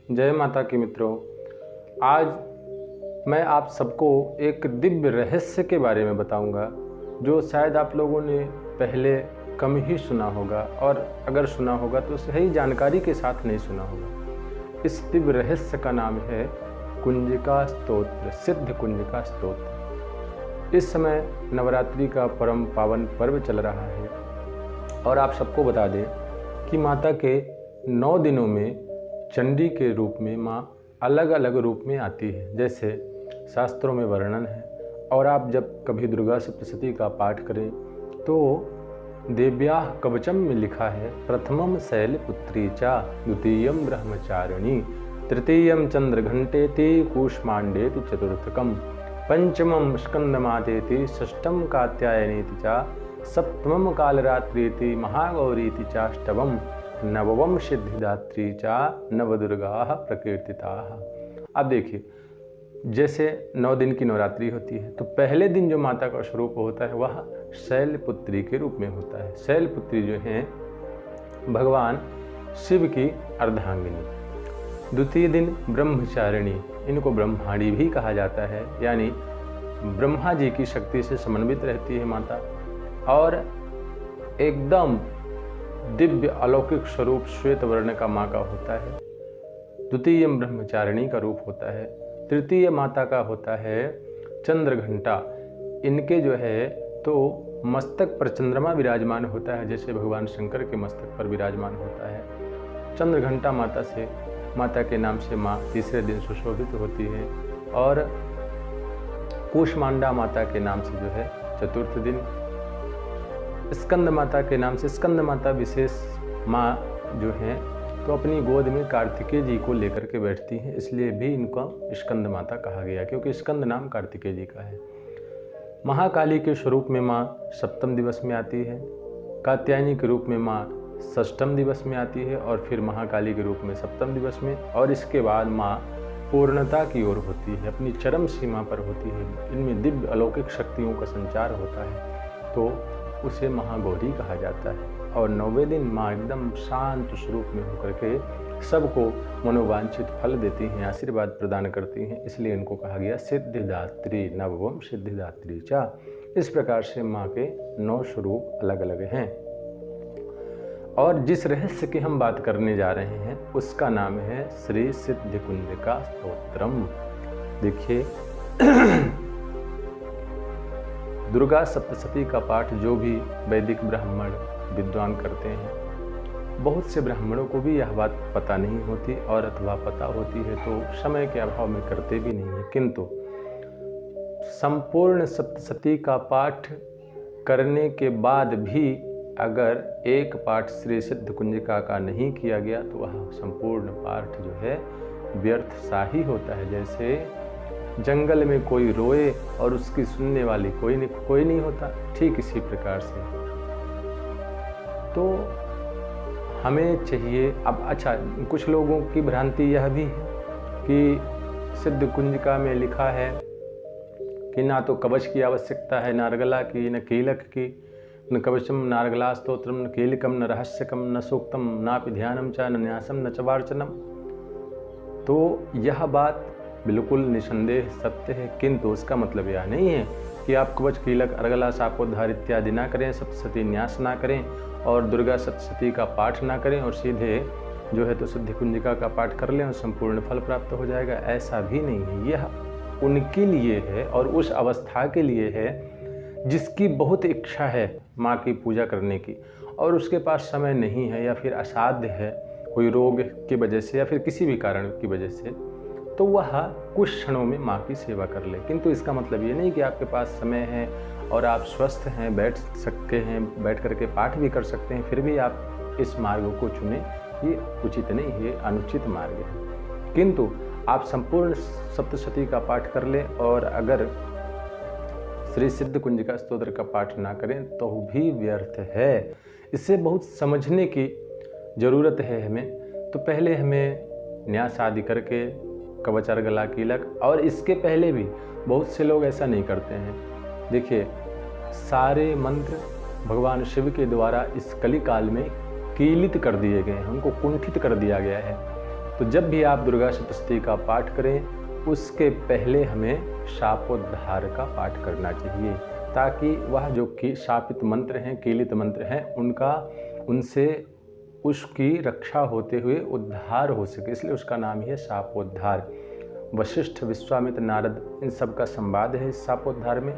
जय माता की मित्रों। आज मैं आप सबको एक दिव्य रहस्य के बारे में बताऊंगा जो शायद आप लोगों ने पहले कम ही सुना होगा, और अगर सुना होगा तो सही जानकारी के साथ नहीं सुना होगा। इस दिव्य रहस्य का नाम है कुंजिका स्तोत्र, सिद्ध कुंजिका स्तोत्र। इस समय नवरात्रि का परम पावन पर्व चल रहा है और आप सबको बता दें कि माता के 9 दिनों में चंडी के रूप में माँ अलग अलग रूप में आती है, जैसे शास्त्रों में वर्णन है। और आप जब कभी दुर्गा सप्तशती का पाठ करें तो देव्याः कवचम में लिखा है, प्रथमम शैलपुत्री चा, द्वितीयम ब्रह्मचारिणी, तृतीयम चंद्रघंटेति, कूष्मांडेति चतुर्थकम, पंचमम स्कंदमातेति, षष्ठम कात्यायनीति चा, सप्तमम कालरात्रीति, महागौरीति चाष्टवम, नववम सिद्धिदात्री चा, नवदुर्गाः प्रकीर्तिताः। अब देखिए, जैसे 9 दिन की नवरात्रि होती है तो पहले दिन जो माता का स्वरूप होता है वह शैलपुत्री के रूप में होता है। शैलपुत्री जो है भगवान शिव की अर्धांगिनी। द्वितीय दिन ब्रह्मचारिणी, इनको ब्रह्माणी भी कहा जाता है, यानी ब्रह्मा जी की शक्ति से समन्वित रहती है माता, और एकदम दिव्य अलौकिक स्वरूप श्वेत वर्ण का माँ का होता है। द्वितीय ब्रह्मचारिणी का रूप होता है। तृतीय माता का होता है चंद्रघंटा। इनके जो है तो मस्तक पर चंद्रमा विराजमान होता है, जैसे भगवान शंकर के मस्तक पर विराजमान होता है। चंद्रघंटा माता के नाम से माँ तीसरे दिन सुशोभित होती है, और कूष्मांडा माता के नाम से जो है चतुर्थ दिन। स्कंद माता के नाम से स्कंद माता विशेष माँ जो हैं तो अपनी गोद में कार्तिकेय जी को लेकर के बैठती हैं, इसलिए भी इनका स्कंद माता कहा गया, क्योंकि स्कंद नाम कार्तिकेय जी का है। महाकाली के स्वरूप में माँ सप्तम दिवस में आती है, कात्यायनी के रूप में माँ षष्ठम दिवस में आती है, और फिर महाकाली के रूप में सप्तम दिवस में, और इसके बाद माँ पूर्णता की ओर होती है, अपनी चरम सीमा पर होती है। इनमें दिव्य अलौकिक शक्तियों का संचार होता है तो उसे महागौरी कहा जाता है। और 9वें दिन माँ एकदम शांत स्वरूप में होकर के सबको मनोवांछित फल देती हैं, आशीर्वाद प्रदान करती हैं, इसलिए इनको कहा गया सिद्धिदात्री, नववम सिद्धिदात्री चा। इस प्रकार से माँ के 9 स्वरूप अलग अलग हैं। और जिस रहस्य की हम बात करने जा रहे हैं उसका नाम है श्री सिद्ध कुंजिका स्तोत्रम। देखिए दुर्गा सप्तशती का पाठ जो भी वैदिक ब्राह्मण विद्वान करते हैं, बहुत से ब्राह्मणों को भी यह बात पता नहीं होती, और अथवा पता होती है तो समय के अभाव में करते भी नहीं है। किंतु संपूर्ण सप्तशती का पाठ करने के बाद भी अगर एक पाठ श्री सिद्ध कुंजिका का नहीं किया गया तो वह संपूर्ण पाठ जो है व्यर्थ सा ही होता है। जैसे जंगल में कोई रोए और उसकी सुनने वाली कोई नहीं होता, ठीक इसी प्रकार से तो हमें चाहिए। अब अच्छा, कुछ लोगों की भ्रांति यह भी है कि सिद्ध कुंजिका में लिखा है कि ना तो कवच की आवश्यकता है, न अर्गला की, न कीलक की, न कवचम नार्गला स्तोत्रम, न कीलकम, न रहस्यकम, न सूक्तम, नापि ध्यानम च, न न्यासम, न चवार्चनम। तो यह बात बिल्कुल निसंदेह सत्य है, किंतु उसका मतलब यह नहीं है कि आप कवच, कीलक, अर्गला, शापोद्धार इत्यादि ना करें, सप्तशती न्यास ना करें, और दुर्गा सप्तशती का पाठ ना करें, और सीधे जो है तो सिद्ध कुंजिका का पाठ कर लें और संपूर्ण फल प्राप्त हो जाएगा। ऐसा भी नहीं है। यह उनके लिए है और उस अवस्था के लिए है जिसकी बहुत इच्छा है माँ की पूजा करने की, और उसके पास समय नहीं है, या फिर असाध्य है कोई रोग की वजह से या फिर किसी भी कारण की वजह से, तो वह कुछ क्षणों में माँ की सेवा कर ले। किंतु इसका मतलब ये नहीं कि आपके पास समय है और आप स्वस्थ हैं, बैठ सकते हैं, बैठ करके पाठ भी कर सकते हैं, फिर भी आप इस मार्ग को चुनें, ये उचित नहीं है, ये अनुचित मार्ग है। किंतु आप संपूर्ण सप्तशती का पाठ कर लें, और अगर श्री सिद्ध कुंजिका स्तोत्र का पाठ ना करें तो भी व्यर्थ है। इससे बहुत समझने की ज़रूरत है हमें। तो पहले हमें न्यास आदि करके कवच, अर्गला, कीलक, और इसके पहले भी बहुत से लोग ऐसा नहीं करते हैं। देखिए, सारे मंत्र भगवान शिव के द्वारा इस कली काल में कीलित कर दिए गए हैं, उनको कुंठित कर दिया गया है। तो जब भी आप दुर्गा सप्तशती का पाठ करें उसके पहले हमें शापोद्धार का पाठ करना चाहिए, ताकि वह जो कि शापित मंत्र हैं, कीलित मंत्र हैं, उनसे उसकी रक्षा होते हुए उद्धार हो सके, इसलिए उसका नाम ही है शापोद्धार। वशिष्ठ, विश्वामित्र, नारद, इन सब का संवाद है इस शापोद्धार में।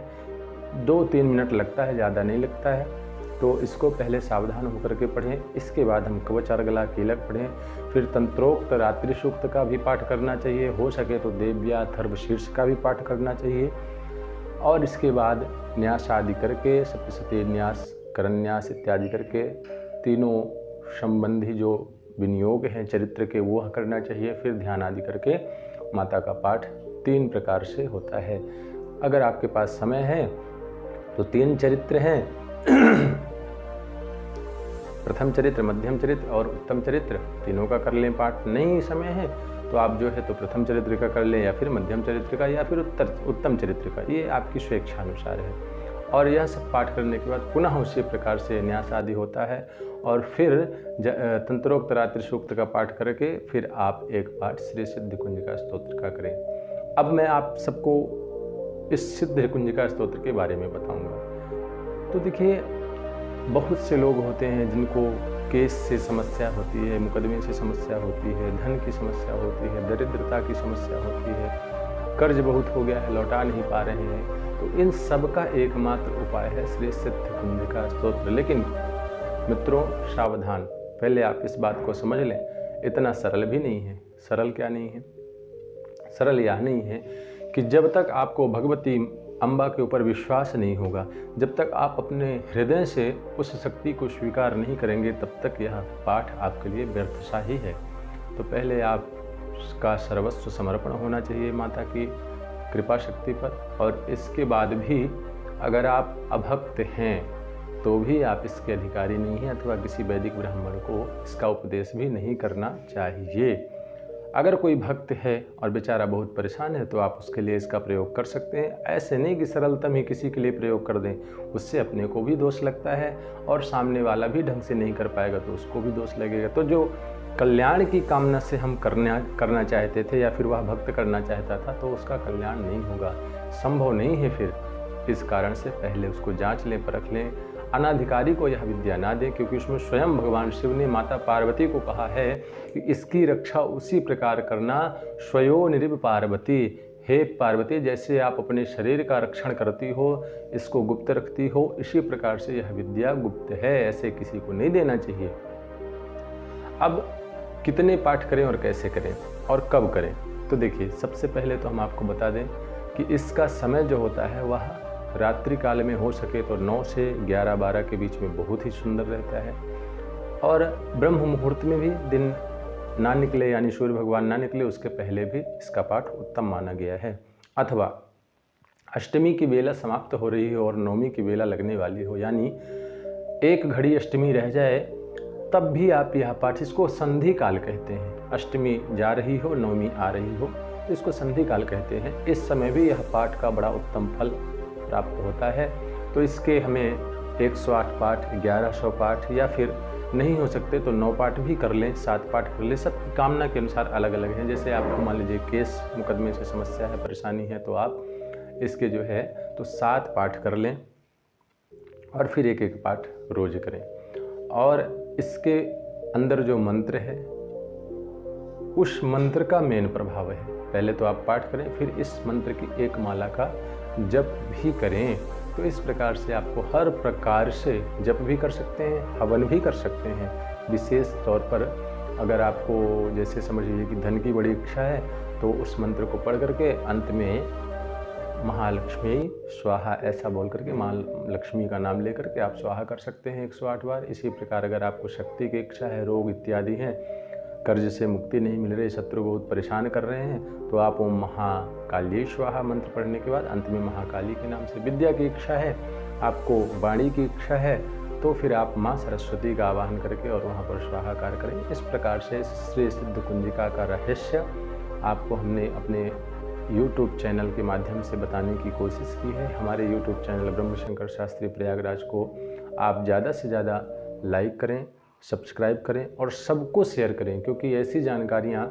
2-3 मिनट लगता है, ज़्यादा नहीं लगता है। तो इसको पहले सावधान होकर के पढ़ें, इसके बाद हम कवच, अर्गला, कीलक पढ़ें। फिर तंत्रोक्त रात्रि सूक्त का भी पाठ करना चाहिए, हो सके तो देव्या, अथर्व शीर्ष का भी पाठ करना चाहिए। और इसके बाद न्यास आदि करके, सप्तशती न्यास, करन्यास इत्यादि करके तीनों संबंधी जो विनियोग हैं चरित्र के वो करना चाहिए। फिर ध्यान आदि करके माता का पाठ 3 प्रकार से होता है। अगर आपके पास समय है तो 3 चरित्र हैं, प्रथम चरित्र, मध्यम चरित्र और उत्तम चरित्र, तीनों का कर लें पाठ। नहीं समय है तो आप जो है तो प्रथम चरित्र का कर लें, या फिर मध्यम चरित्र का, या फिर उत्तम चरित्र का, ये आपकी स्वेच्छानुसार है। और यह सब पाठ करने के बाद पुनः उसी प्रकार से न्यास आदि होता है, और फिर तंत्रोक्त रात्रि सूक्त का पाठ करके फिर आप एक पाठ श्री सिद्ध कुंजिका स्तोत्र का करें। अब मैं आप सबको इस सिद्ध कुंजिका स्तोत्र के बारे में बताऊंगा। तो देखिए, बहुत से लोग होते हैं जिनको केस से समस्या होती है, मुकदमे से समस्या होती है, धन की समस्या होती है, दरिद्रता की समस्या होती है, कर्ज बहुत हो गया है, लौटा नहीं पा रहे हैं। तो इन सब का एकमात्र उपाय है श्री सिद्ध कुंजिका स्तोत्र। लेकिन मित्रों सावधान, पहले आप इस बात को समझ लें, इतना सरल भी नहीं है। सरल क्या नहीं है? सरल यह नहीं है कि जब तक आपको भगवती अम्बा के ऊपर विश्वास नहीं होगा, जब तक आप अपने हृदय से उस शक्ति को स्वीकार नहीं करेंगे, तब तक यह पाठ आपके लिए व्यर्थ सा ही है। तो पहले आपका सर्वस्व समर्पण होना चाहिए माता की कृपा शक्ति पर, और इसके बाद भी अगर आप अभक्त हैं तो भी आप इसके अधिकारी नहीं हैं, अथवा किसी वैदिक ब्राह्मण को इसका उपदेश भी नहीं करना चाहिए। अगर कोई भक्त है और बेचारा बहुत परेशान है तो आप उसके लिए इसका प्रयोग कर सकते हैं। ऐसे नहीं कि सरलतम ही किसी के लिए प्रयोग कर दें, उससे अपने को भी दोष लगता है और सामने वाला भी ढंग से नहीं कर पाएगा तो उसको भी दोष लगेगा। तो जो कल्याण की कामना से हम करना चाहते थे या फिर वह भक्त करना चाहता था, तो उसका कल्याण नहीं होगा, संभव नहीं है। फिर इस कारण से पहले उसको जांच लें, परख लें। अनाधिकारी को यह विद्या ना दें, क्योंकि उसमें स्वयं भगवान शिव ने माता पार्वती को कहा है कि इसकी रक्षा उसी प्रकार करना स्वयो निरिव पार्वती। हे पार्वती, जैसे आप अपने शरीर का रक्षण करती हो, इसको गुप्त रखती हो, इसी प्रकार से यह विद्या गुप्त है, ऐसे किसी को नहीं देना चाहिए। अब कितने पाठ करें और कैसे करें और कब करें? तो देखिए, सबसे पहले तो हम आपको बता दें कि इसका समय जो होता है वह रात्रि काल में हो सके तो 9 से 11-12 के बीच में बहुत ही सुंदर रहता है, और ब्रह्म मुहूर्त में भी दिन ना निकले, यानी सूर्य भगवान ना निकले उसके पहले भी इसका पाठ उत्तम माना गया है। अथवा अष्टमी की बेला समाप्त हो रही हो और नवमी की बेला लगने वाली हो, यानी 1 घड़ी अष्टमी रह जाए, तब भी आप यह पाठ, इसको संधि काल कहते हैं। अष्टमी जा रही हो, नवमी आ रही हो, तो इसको संधि काल कहते हैं। इस समय भी यह पाठ का बड़ा उत्तम फल प्राप्त होता है। तो इसके हमें 108 पाठ, 1100 पाठ, या फिर नहीं हो सकते तो 9 पाठ भी कर लें, 7 पाठ कर लें। सबकी कामना के अनुसार अलग अलग हैं। जैसे आपको मान लीजिए केस मुकदमे से समस्या है, परेशानी है, तो आप इसके जो है तो 7 पाठ कर लें और फिर 1-1 पाठ रोज करें। और इसके अंदर जो मंत्र है उस मंत्र का मेन प्रभाव है। पहले तो आप पाठ करें, फिर इस मंत्र की 1 माला का जप भी करें। तो इस प्रकार से आपको हर प्रकार से जप भी कर सकते हैं, हवन भी कर सकते हैं। विशेष तौर पर अगर आपको जैसे समझ लीजिए कि धन की बड़ी इच्छा है, तो उस मंत्र को पढ़ करके अंत में महालक्ष्मी स्वाहा ऐसा बोल करके माँ लक्ष्मी का नाम लेकर के आप स्वाहा कर सकते हैं 108 बार। इसी प्रकार अगर आपको शक्ति की इच्छा है, रोग इत्यादि हैं, कर्ज से मुक्ति नहीं मिल रही, शत्रु बहुत परेशान कर रहे हैं, तो आप ओम महाकाली स्वाहा मंत्र पढ़ने के बाद अंत में महाकाली के नाम से, विद्या की इच्छा है, आपको वाणी की इच्छा है, तो फिर आप माँ सरस्वती का आवाहन करके और वहाँ पर स्वाहाकार करें। इस प्रकार से श्री सिद्ध कुंजिका का रहस्य आपको हमने अपने YouTube चैनल के माध्यम से बताने की कोशिश की है। हमारे YouTube चैनल ब्रह्मशंकर शास्त्री प्रयागराज को आप ज़्यादा से ज़्यादा लाइक करें, सब्सक्राइब करें और सबको शेयर करें, क्योंकि ऐसी जानकारियाँ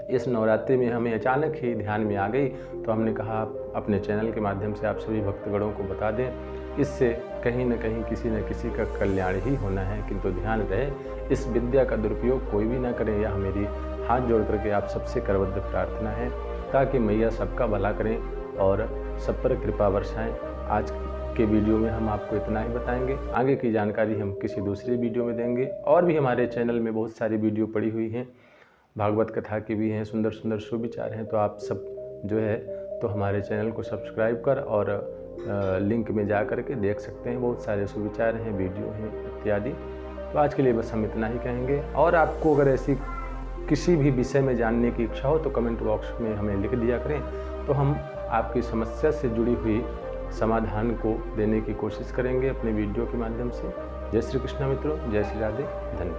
इस नवरात्रि में हमें अचानक ही ध्यान में आ गई, तो हमने कहा अपने चैनल के माध्यम से आप सभी भक्तगणों को बता दें। इससे कहीं न कहीं किसी न किसी का कल्याण ही होना है, किंतु ध्यान रहे इस विद्या का दुरुपयोग कोई भी ना करे। यह मेरी हाथ जोड़ करके आप सबसे करबद्ध प्रार्थना है, ताकि मैया सबका भला करें और सब पर कृपा बरसाएं। आज के वीडियो में हम आपको इतना ही बताएंगे, आगे की जानकारी हम किसी दूसरे वीडियो में देंगे। और भी हमारे चैनल में बहुत सारी वीडियो पड़ी हुई हैं, भागवत कथा की भी हैं, सुंदर सुंदर सुविचार हैं। तो आप सब जो है तो हमारे चैनल को सब्सक्राइब कर और लिंक में जा कर के देख सकते हैं। बहुत सारे सुविचार हैं, वीडियो हैं इत्यादि। तो आज के लिए बस हम इतना ही कहेंगे। और आपको अगर ऐसी किसी भी विषय में जानने की इच्छा हो तो कमेंट बॉक्स में हमें लिख दिया करें, तो हम आपकी समस्या से जुड़ी हुई समाधान को देने की कोशिश करेंगे अपने वीडियो के माध्यम से। जय श्री कृष्ण मित्रों, जय श्री राधे, धन्यवाद।